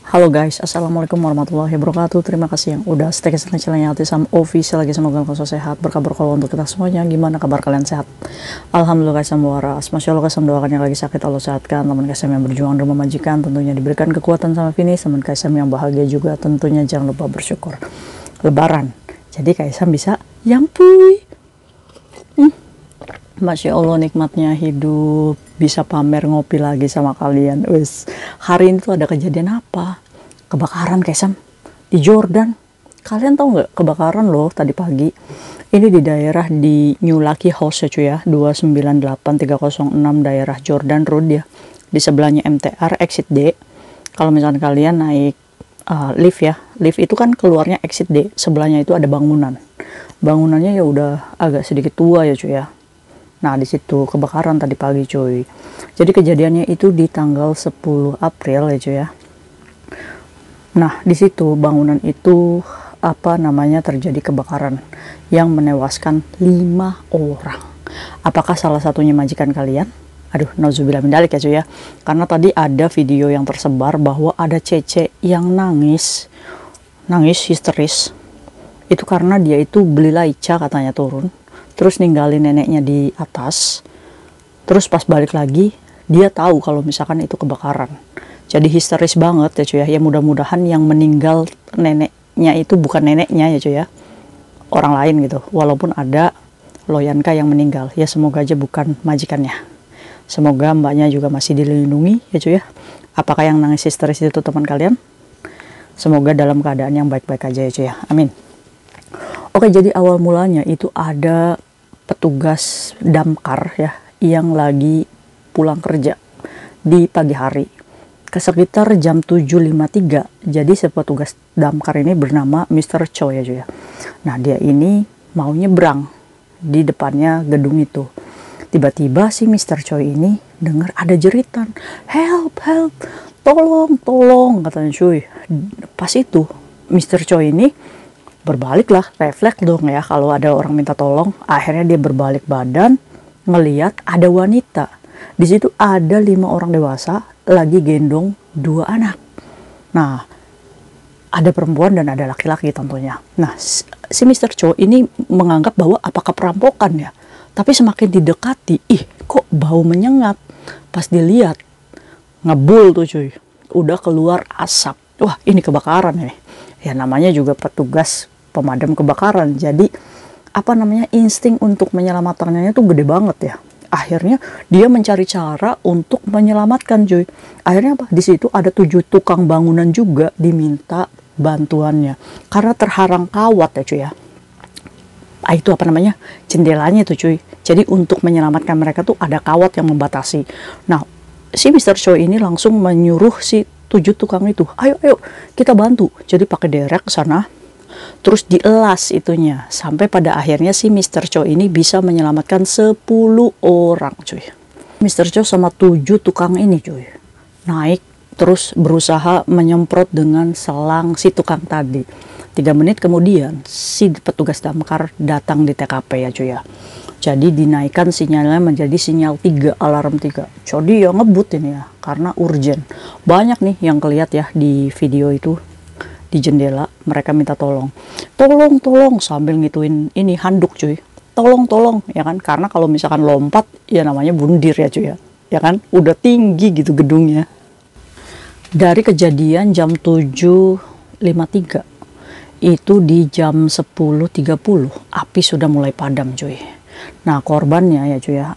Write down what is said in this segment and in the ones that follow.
Halo guys, assalamualaikum warahmatullahi wabarakatuh. Terima kasih yang udah stay ke channelnya Altisam Official lagi. Semoga kalian sehat, berkabar kalau untuk kita semuanya. Gimana kabar kalian, sehat? Alhamdulillah guys, waras. Masya Allah guys, doakan yang lagi sakit Allah sehatkan. Teman guys yang berjuang dan memajikan tentunya diberikan kekuatan sama finish. Teman guys yang bahagia juga tentunya jangan lupa bersyukur. Lebaran, jadi Kaisam bisa yampuy. Masya Allah nikmatnya hidup, bisa pamer ngopi lagi sama kalian. Wes, hari ini tuh ada kejadian apa? Kebakaran Kaisam di Jordan. Kalian tahu nggak kebakaran loh tadi pagi? Ini di daerah di New Lucky House ya cuy ya, 298306 daerah Jordan Road ya. Di sebelahnya MTR exit D. Kalau misalnya kalian naik lift ya, lift itu kan keluarnya exit D. Sebelahnya itu ada bangunan. Bangunannya ya udah agak sedikit tua ya cuy ya. Nah, di situ kebakaran tadi pagi cuy. Jadi kejadiannya itu di tanggal 10 April ya cuy ya. Nah, di situ bangunan itu terjadi kebakaran yang menewaskan 5 orang. Apakah salah satunya majikan kalian? Aduh, nauzubillah min dzalik ya cuy ya. Karena tadi ada video yang tersebar bahwa ada cece yang nangis histeris. Itu karena dia itu beli laica katanya turun. Terus ninggalin neneknya di atas. Terus pas balik lagi, dia tahu kalau misalkan itu kebakaran. Jadi histeris banget ya cuy ya. Ya mudah-mudahan yang meninggal neneknya itu bukan neneknya ya cuy ya. Orang lain gitu. Walaupun ada Loyanka yang meninggal. Ya semoga aja bukan majikannya. Semoga mbaknya juga masih dilindungi ya cuy ya. Apakah yang nangis histeris itu teman kalian? Semoga dalam keadaan yang baik-baik aja ya cuy ya. Amin. Oke, jadi awal mulanya itu ada petugas damkar ya yang lagi pulang kerja di pagi hari sekitar jam 7.53. Jadi petugas damkar ini bernama Mr. Cho ya cuy ya. Nah, dia ini mau nyebrang di depannya gedung itu. Tiba-tiba si Mr. Cho ini dengar ada jeritan, help, tolong katanya cuy. Pas itu Mr. Cho ini berbaliklah, refleks dong ya kalau ada orang minta tolong. Akhirnya dia berbalik badan, ngeliat ada wanita. Di situ ada 5 orang dewasa lagi gendong 2 anak. Nah, ada perempuan dan ada laki-laki tentunya. Nah, si Mr. Cho ini menganggap bahwa apakah perampokan ya. Tapi semakin didekati, kok bau menyengat. Pas dilihat, ngebul tuh cuy. Udah keluar asap. Wah, ini kebakaran ya. Ya namanya juga petugas pemadam kebakaran, jadi insting untuk menyelamatkannya itu gede banget ya. Akhirnya dia mencari cara untuk menyelamatkan cuy. Akhirnya apa? Di situ ada 7 tukang bangunan juga diminta bantuannya karena terharang kawat ya cuy ya. Itu jendelanya itu cuy. Jadi untuk menyelamatkan mereka tuh ada kawat yang membatasi. Nah, si Mr. Cho ini langsung menyuruh si 7 tukang itu, ayo kita bantu. Jadi pakai derek ke sana, terus dielas itunya, sampai pada akhirnya si Mr. Cho ini bisa menyelamatkan 10 orang cuy. Mr. Cho sama 7 tukang ini cuy naik, terus berusaha menyemprot dengan selang si tukang tadi. 3 menit kemudian si petugas damkar datang di TKP ya cuy ya. Jadi dinaikkan sinyalnya menjadi sinyal 3, alarm 3. Jadi ya ngebut ini ya, karena urgent. Banyak nih yang kelihat ya di video itu, di jendela mereka minta tolong sambil ngituin ini handuk cuy. Tolong ya kan, karena kalau misalkan lompat ya namanya bundir ya cuy ya. Ya kan, udah tinggi gitu gedungnya. Dari kejadian jam 7.53 itu di jam 10.30 api sudah mulai padam cuy. Nah, korbannya ya cuy ya,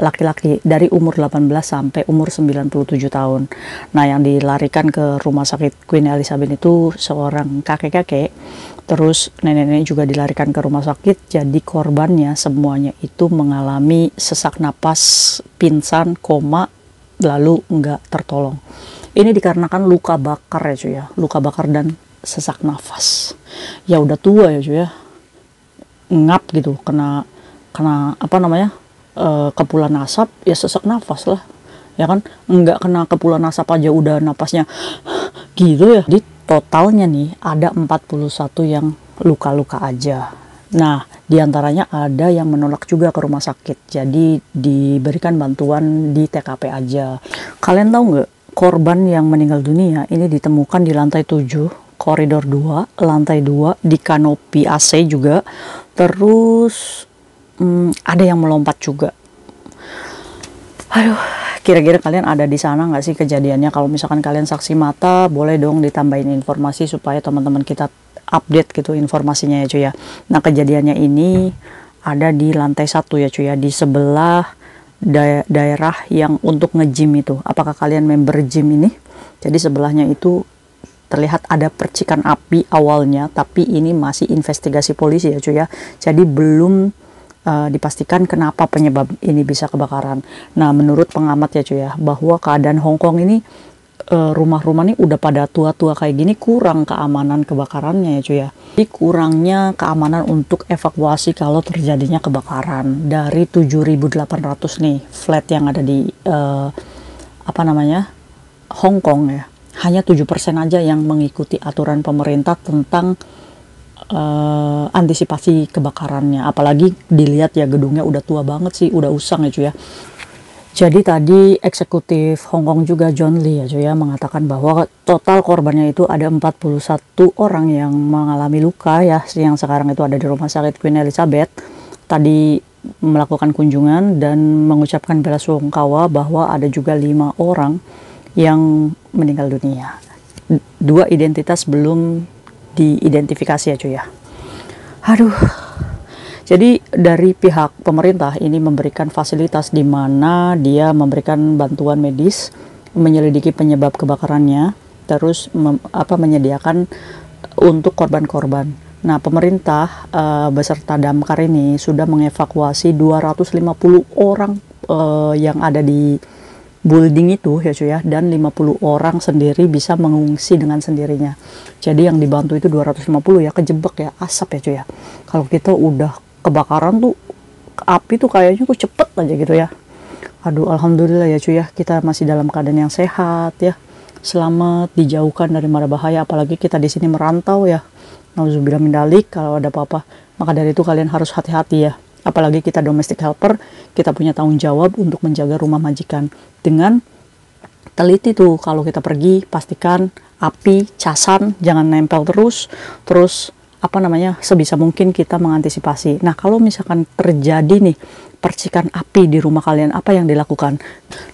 laki-laki dari umur 18 sampai umur 97 tahun. Nah, yang dilarikan ke rumah sakit Queen Elizabeth itu seorang kakek-kakek, terus nenek-nenek juga dilarikan ke rumah sakit. Jadi korbannya semuanya itu mengalami sesak napas, pingsan, koma, lalu enggak tertolong. Ini dikarenakan luka bakar ya cuy ya, luka bakar dan sesak nafas. Ya udah tua ya cuy ya, ngap gitu, kena kepulan asap ya, sesak nafas lah ya kan. Enggak kena kepulan asap aja udah napasnya gitu ya. Di totalnya nih ada 41 yang luka-luka aja. Nah, diantaranya ada yang menolak juga ke rumah sakit, jadi diberikan bantuan di TKP aja. Kalian tahu nggak korban yang meninggal dunia ini ditemukan di lantai 7, koridor 2, lantai 2, di kanopi AC juga. Terus ada yang melompat juga. Aduh, kira-kira kalian ada di sana nggak sih kejadiannya? Kalau misalkan kalian saksi mata, boleh dong ditambahin informasi supaya teman-teman kita update gitu informasinya ya cuy ya. Nah, kejadiannya ini ada di lantai 1 ya cuy ya, di sebelah daerah yang untuk nge-gym itu. Apakah kalian member gym ini? Jadi sebelahnya itu terlihat ada percikan api awalnya, tapi ini masih investigasi polisi ya cuy ya. Jadi belum dipastikan kenapa penyebab ini bisa kebakaran. Nah, menurut pengamat ya cuy ya, bahwa keadaan Hong Kong ini rumah-rumah ini udah pada tua-tua kayak gini, kurang keamanan kebakarannya ya cuy ya. Jadi kurangnya keamanan untuk evakuasi kalau terjadinya kebakaran. Dari 7.800 nih flat yang ada di Hong Kong ya, hanya 7% aja yang mengikuti aturan pemerintah tentang antisipasi kebakarannya. Apalagi dilihat ya, gedungnya udah tua banget sih, udah usang ya cuy ya. Jadi tadi eksekutif Hong Kong juga, John Lee ya cuy ya, mengatakan bahwa total korbannya itu ada 41 orang yang mengalami luka ya, yang sekarang itu ada di rumah sakit Queen Elizabeth. Tadi melakukan kunjungan dan mengucapkan bela sungkawa bahwa ada juga 5 orang yang meninggal dunia. 2 identitas belum diidentifikasi ya cuy ya. Aduh. Jadi dari pihak pemerintah ini memberikan fasilitas di mana dia memberikan bantuan medis, menyelidiki penyebab kebakarannya, terus menyediakan untuk korban-korban. Nah, pemerintah beserta damkar ini sudah mengevakuasi 250 orang yang ada di building itu ya cuy ya, dan 50 orang sendiri bisa mengungsi dengan sendirinya. Jadi yang dibantu itu 250 ya, kejebak ya, asap ya cuy ya. Kalau kita udah kebakaran tuh, api tuh kayaknya tuh cepet aja gitu ya. Aduh, alhamdulillah ya cuy ya, kita masih dalam keadaan yang sehat ya, selamat, dijauhkan dari mara bahaya. Apalagi kita di sini merantau ya, nauzubillah min dzalik, kalau ada apa-apa. Maka dari itu kalian harus hati-hati ya. Apalagi kita domestic helper, kita punya tanggung jawab untuk menjaga rumah majikan. Dengan teliti tuh, kalau kita pergi, pastikan api, casan, jangan nempel terus sebisa mungkin kita mengantisipasi. Nah, kalau misalkan terjadi nih percikan api di rumah kalian, apa yang dilakukan?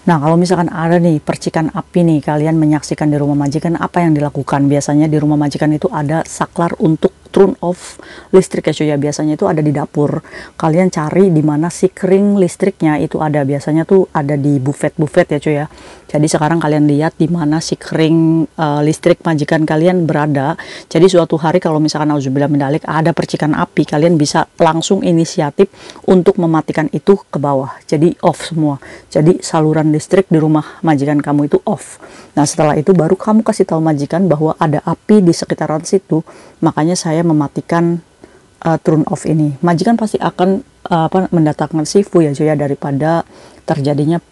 Nah, kalau misalkan ada nih percikan api nih, kalian menyaksikan di rumah majikan, apa yang dilakukan? Biasanya di rumah majikan itu ada saklar untuk turn off listrik ya cuy ya, biasanya itu ada di dapur. Kalian cari di mana si kring listriknya itu ada, biasanya tuh ada di buffet ya cuy ya. Jadi sekarang kalian lihat di mana si kring listrik majikan kalian berada. Jadi suatu hari kalau misalkan auzubillah min dzalik ada percikan api, kalian bisa langsung inisiatif untuk mematikan itu ke bawah. Jadi off semua. Jadi saluran listrik di rumah majikan kamu itu off. Nah, setelah itu baru kamu kasih tahu majikan bahwa ada api di sekitaran situ. Makanya saya mematikan turn off ini. Majikan pasti akan mendatangkan sifu ya cuy ya, daripada terjadinya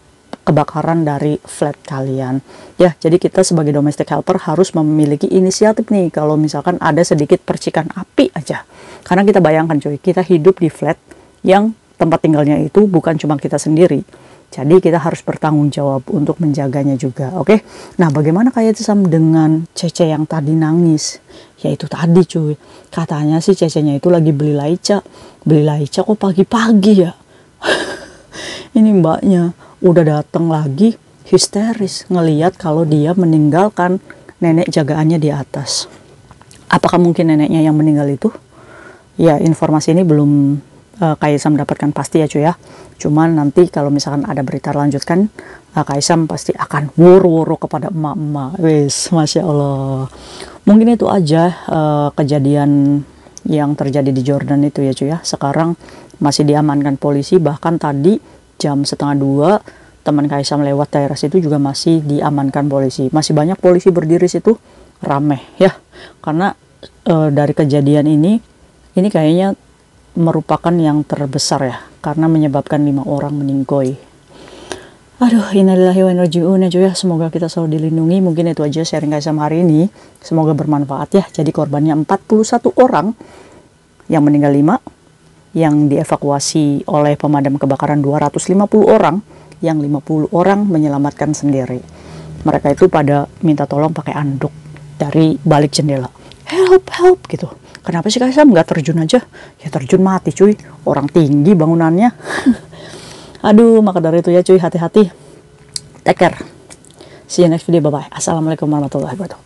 kebakaran dari flat kalian ya. Jadi kita sebagai domestic helper harus memiliki inisiatif nih kalau misalkan ada sedikit percikan api aja, karena kita bayangkan cuy, kita hidup di flat yang tempat tinggalnya itu bukan cuma kita sendiri, jadi kita harus bertanggung jawab untuk menjaganya juga. Oke. Nah, bagaimana kayak Sam dengan Cece yang tadi nangis? Ya itu tadi cuy, katanya sih Cecenya itu lagi beli laica kok pagi-pagi ya. Ini mbaknya udah datang lagi histeris ngeliat kalau dia meninggalkan nenek jagaannya di atas. Apakah mungkin neneknya yang meninggal itu? Ya, informasi ini belum Kaisam mendapatkan pasti ya cuy ya. Cuman nanti kalau misalkan ada berita lanjutkan, Kaisam pasti akan woro-woro kepada emak-emak. Wis, Masya Allah. Mungkin itu aja kejadian yang terjadi di Jordan itu ya cuy ya. Sekarang masih diamankan polisi, bahkan tadi jam 1:30 teman Kaisam lewat daerah situ juga masih diamankan polisi. Masih banyak polisi berdiri situ, rameh ya. Karena dari kejadian ini kayaknya merupakan yang terbesar ya, karena menyebabkan 5 orang meninggoy. Aduh, innalillahi wa inna ilaihi raji'un ya cuy ya. Semoga kita selalu dilindungi. Mungkin itu aja sharing Kaisam hari ini. Semoga bermanfaat ya. Jadi korbannya 41 orang, yang meninggal 5, yang dievakuasi oleh pemadam kebakaran 250 orang, yang 50 orang menyelamatkan sendiri. mereka itu pada minta tolong pakai anduk dari balik jendela. Help, help gitu. Kenapa sih Kaisam nggak terjun aja? Ya terjun mati cuy, orang tinggi bangunannya. Aduh, maka dari itu ya cuy, hati-hati. Take care. See you next video, bye-bye. Assalamualaikum warahmatullahi wabarakatuh.